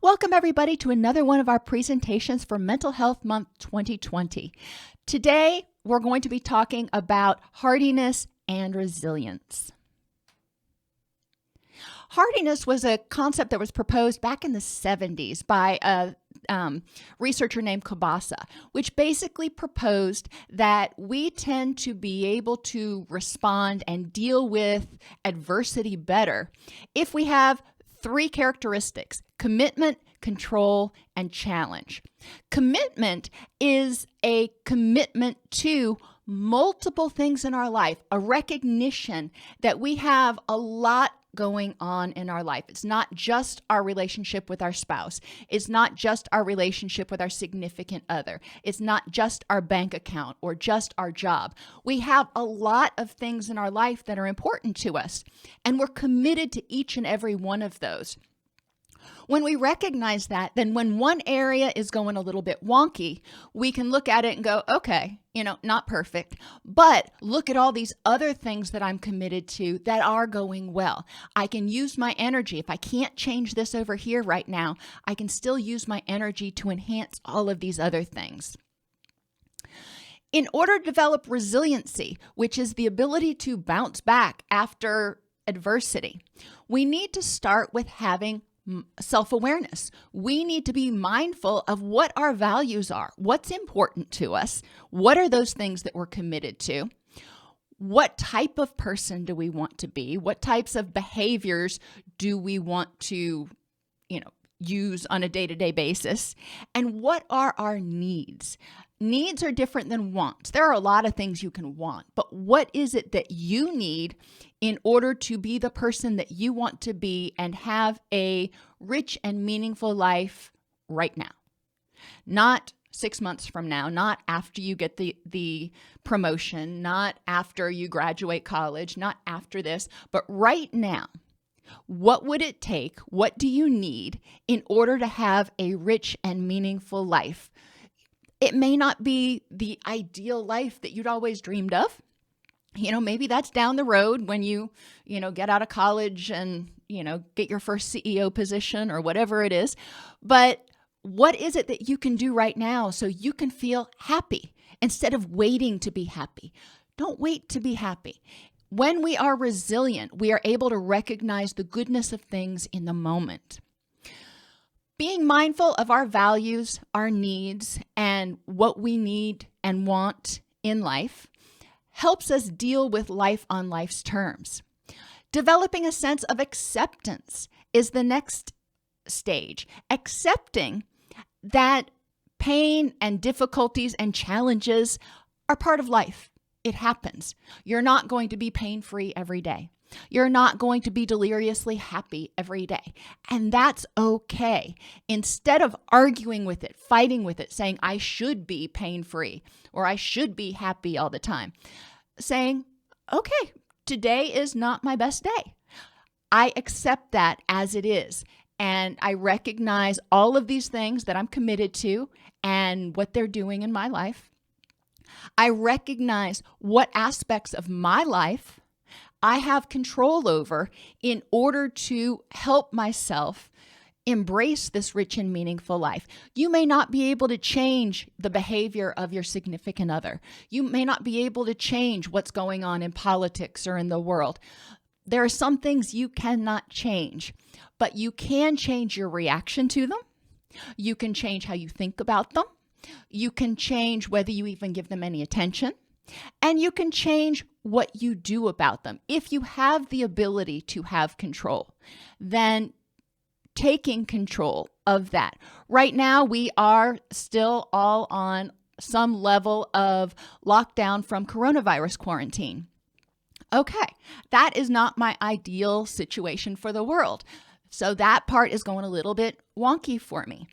Welcome, everybody, to another one of our presentations for Mental Health Month 2020. Today, we're going to be talking about hardiness and resilience. Hardiness was a concept that was proposed back in the 70s by a researcher named Kabasa, which basically proposed that we tend to be able to respond and deal with adversity better if we have three characteristics: commitment, control, and challenge. Commitment is a commitment to multiple things in our life, a recognition that we have a lot going on in our life. It's not just our relationship with our spouse. It's not just our relationship with our significant other. It's not just our bank account or just our job. We have a lot of things in our life that are important to us, and we're committed to each and every one of those. When we recognize that, then when one area is going a little bit wonky, we can look at it and go, okay, not perfect, but look at all these other things that I'm committed to that are going well. I can use my energy. If I can't change this over here right now, I can still use my energy to enhance all of these other things. In order to develop resiliency, which is the ability to bounce back after adversity, we need to start with having self-awareness. We need to be mindful of what our values are, what's important to us, what are those things that we're committed to, what type of person do we want to be, what types of behaviors do we want to, use on a day-to-day basis, and what are our needs. Needs are different than wants. There are a lot of things you can want, but what is it that you need in order to be the person that you want to be and have a rich and meaningful life right now? Not 6 months from now, not after you get the promotion, not after you graduate college, not after this, but right now. What would it take? What do you need in order to have a rich and meaningful life? It may not be the ideal life that you'd always dreamed of. Maybe that's down the road when you get out of college and, get your first CEO position or whatever it is. But what is it that you can do right now so you can feel happy instead of waiting to be happy? Don't wait to be happy. When we are resilient, we are able to recognize the goodness of things in the moment. Being mindful of our values, our needs, and what we need and want in life helps us deal with life on life's terms. Developing a sense of acceptance is the next stage. Accepting that pain and difficulties and challenges are part of life. It happens. You're not going to be pain-free every day. You're not going to be deliriously happy every day. And that's okay. Instead of arguing with it, fighting with it, saying, I should be pain-free or I should be happy all the time, saying, okay, today is not my best day. I accept that as it is. And I recognize all of these things that I'm committed to and what they're doing in my life. I recognize what aspects of my life I have control over in order to help myself embrace this rich and meaningful life. You may not be able to change the behavior of your significant other. You may not be able to change what's going on in politics or in the world. There are some things you cannot change, but you can change your reaction to them. You can change how you think about them. You can change whether you even give them any attention, and you can change what you do about them. If you have the ability to have control, then taking control of that. Right now, we are still all on some level of lockdown from coronavirus quarantine. Okay, that is not my ideal situation for the world. So that part is going a little bit wonky for me.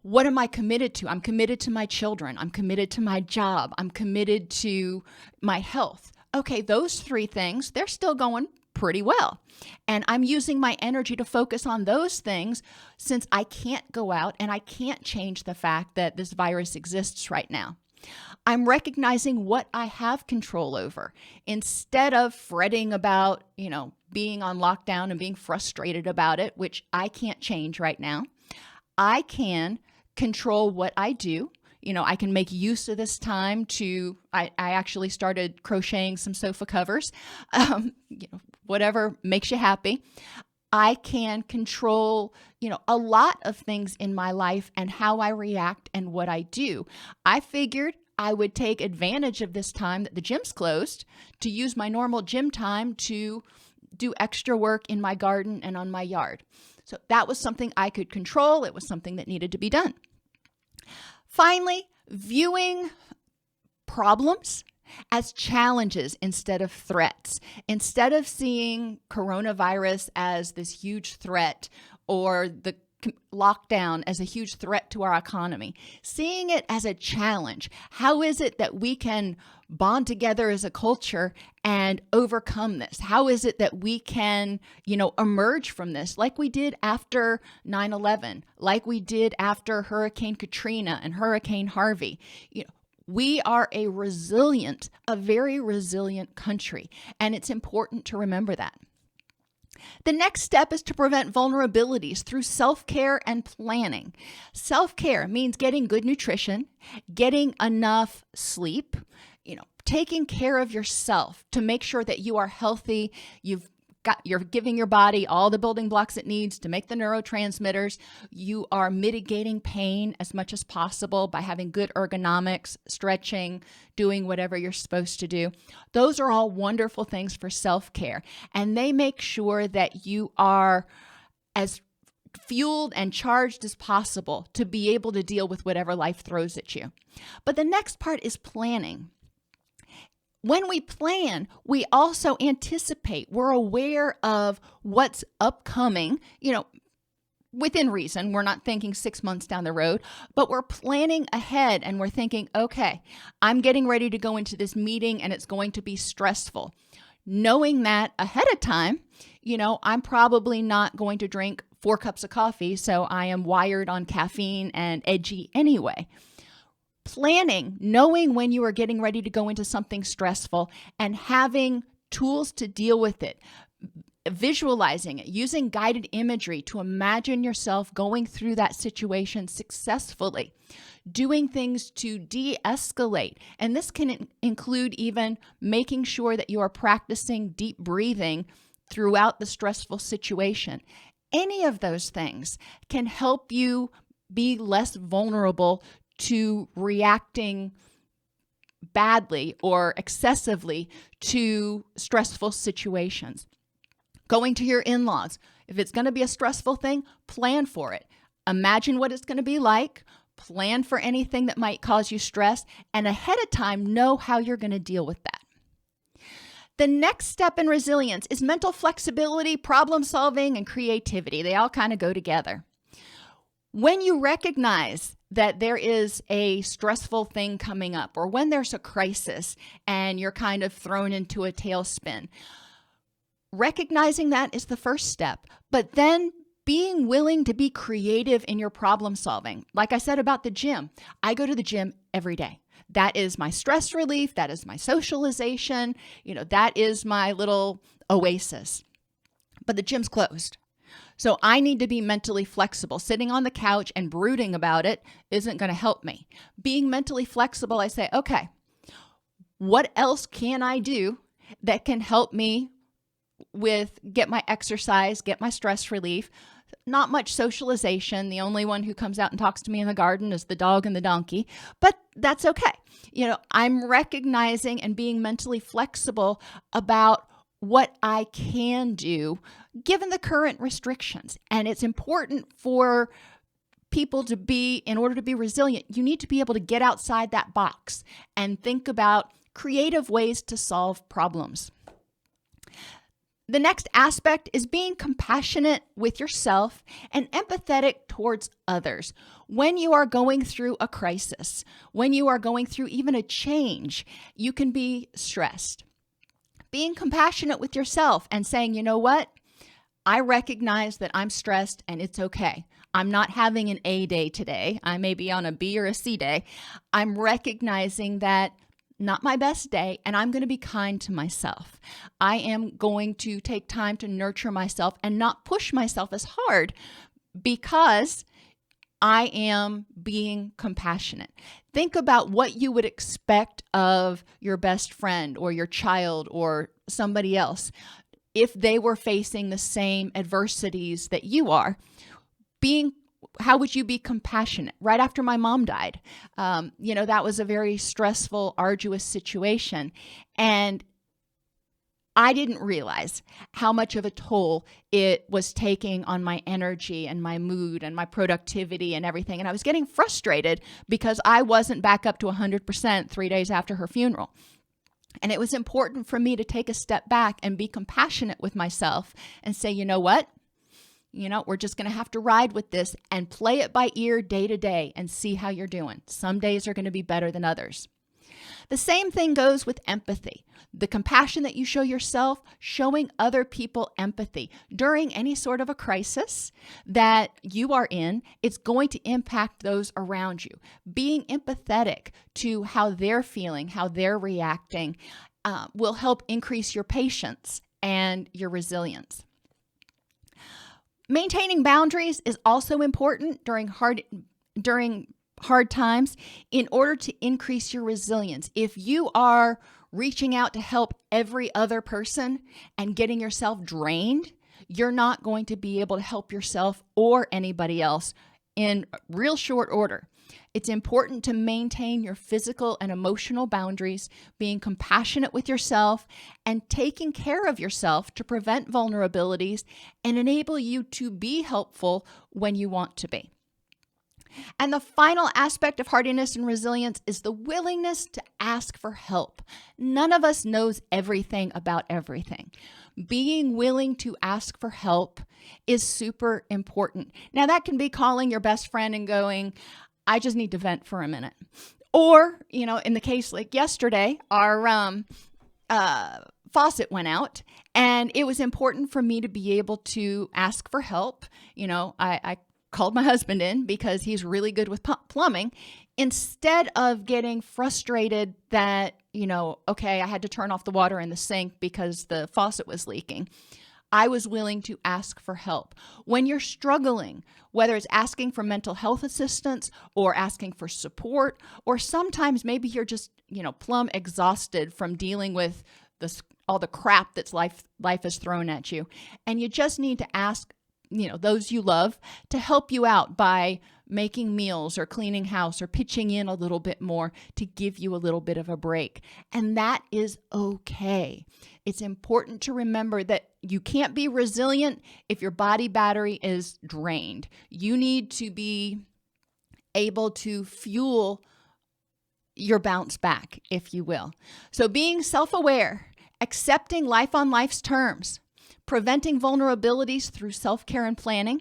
What am I committed to? I'm committed to my children. I'm committed to my job. I'm committed to my health. Okay, those three things, they're still going pretty well. And I'm using my energy to focus on those things since I can't go out and I can't change the fact that this virus exists right now. I'm recognizing what I have control over instead of fretting about, being on lockdown and being frustrated about it, which I can't change right now. I can control what I do. I can make use of this time I actually started crocheting some sofa covers, whatever makes you happy. I can control, a lot of things in my life and how I react and what I do. I figured I would take advantage of this time that the gym's closed to use my normal gym time to do extra work in my garden and on my yard. So that was something I could control. It was something that needed to be done. Finally, viewing problems as challenges instead of threats. Instead of seeing coronavirus as this huge threat or the lockdown as a huge threat to our economy, seeing it as a challenge. How is it that we can bond together as a culture and overcome this? How is it that we can, emerge from this like we did after 9/11, like we did after Hurricane Katrina and Hurricane Harvey? We are a very resilient country, and it's important to remember that. The next step is to prevent vulnerabilities through self-care and planning. Self-care means getting good nutrition, getting enough sleep, taking care of yourself to make sure that you are healthy. You're giving your body all the building blocks it needs to make the neurotransmitters. You are mitigating pain as much as possible by having good ergonomics, stretching, doing whatever you're supposed to do. Those are all wonderful things for self-care, and they make sure that you are as fueled and charged as possible to be able to deal with whatever life throws at you. But the next part is planning. When we plan, we also anticipate. We're aware of what's upcoming, within reason. We're not thinking 6 months down the road, but we're planning ahead and we're thinking, okay, I'm getting ready to go into this meeting and it's going to be stressful. Knowing that ahead of time, I'm probably not going to drink 4 cups of coffee, so I am wired on caffeine and edgy anyway. Planning, knowing when you are getting ready to go into something stressful and having tools to deal with it, visualizing it, using guided imagery to imagine yourself going through that situation successfully, doing things to de-escalate. And this can include even making sure that you are practicing deep breathing throughout the stressful situation. Any of those things can help you be less vulnerable to reacting badly or excessively to stressful situations. Going to your in-laws. If it's going to be a stressful thing, plan for it. Imagine what it's going to be like. Plan for anything that might cause you stress, and ahead of time, know how you're going to deal with that. The next step in resilience is mental flexibility, problem solving, and creativity. They all kind of go together. When you recognize that there is a stressful thing coming up, or when there's a crisis and you're kind of thrown into a tailspin, recognizing that is the first step, but then being willing to be creative in your problem solving. Like I said about the gym, I go to the gym every day. That is my stress relief. That is my socialization. That is my little oasis. But the gym's closed. So I need to be mentally flexible. Sitting on the couch and brooding about it isn't going to help me. Being mentally flexible, I say, okay, what else can I do that can help me get my exercise, get my stress relief? Not much socialization. The only one who comes out and talks to me in the garden is the dog and the donkey, but that's okay. I'm recognizing and being mentally flexible about what I can do given the current restrictions. And it's important for people to be, in order to be resilient, you need to be able to get outside that box and think about creative ways to solve problems. The next aspect is being compassionate with yourself and empathetic towards others. When you are going through a crisis, when you are going through even a change, you can be stressed. Being compassionate with yourself and saying, you know what? I recognize that I'm stressed and it's okay. I'm not having an A day today. I may be on a B or a C day. I'm recognizing that not my best day, and I'm going to be kind to myself. I am going to take time to nurture myself and not push myself as hard, because I am being compassionate. Think about what you would expect of your best friend or your child or somebody else if they were facing the same adversities that you are. How would you be compassionate? Right after my mom died, that was a very stressful, arduous situation. And I didn't realize how much of a toll it was taking on my energy and my mood and my productivity and everything. And I was getting frustrated because I wasn't back up to 100% 3 days after her funeral. And it was important for me to take a step back and be compassionate with myself and say, you know what? We're just going to have to ride with this and play it by ear day to day and see how you're doing. Some days are going to be better than others. The same thing goes with empathy. The compassion that you show yourself, showing other people empathy during any sort of a crisis that you are in, it's going to impact those around you. Being empathetic to how they're feeling, how they're reacting, will help increase your patience and your resilience. Maintaining boundaries is also important during hard times in order to increase your resilience. If you are reaching out to help every other person and getting yourself drained, you're not going to be able to help yourself or anybody else in real short order. It's important to maintain your physical and emotional boundaries, being compassionate with yourself and taking care of yourself to prevent vulnerabilities and enable you to be helpful when you want to be. And the final aspect of hardiness and resilience is the willingness to ask for help. None of us knows everything about everything. Being willing to ask for help is super important. Now, that can be calling your best friend and going, I just need to vent for a minute. Or, in the case like yesterday, our faucet went out and it was important for me to be able to ask for help. I called my husband in because he's really good with plumbing, instead of getting frustrated that, okay, I had to turn off the water in the sink because the faucet was leaking. I was willing to ask for help. When you're struggling, whether it's asking for mental health assistance or asking for support, or sometimes maybe you're just, plumb exhausted from dealing with all the crap that's life has thrown at you, and you just need to ask those you love to help you out by making meals or cleaning house or pitching in a little bit more to give you a little bit of a break. And that is okay. It's important to remember that you can't be resilient if your body battery is drained. You need to be able to fuel your bounce back, if you will. So being self-aware, accepting life on life's terms, preventing vulnerabilities through self-care and planning,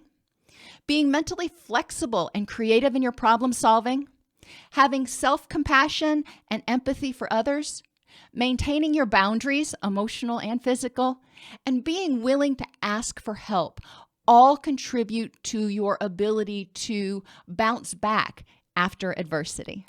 being mentally flexible and creative in your problem solving, having self-compassion and empathy for others, maintaining your boundaries, emotional and physical, and being willing to ask for help all contribute to your ability to bounce back after adversity.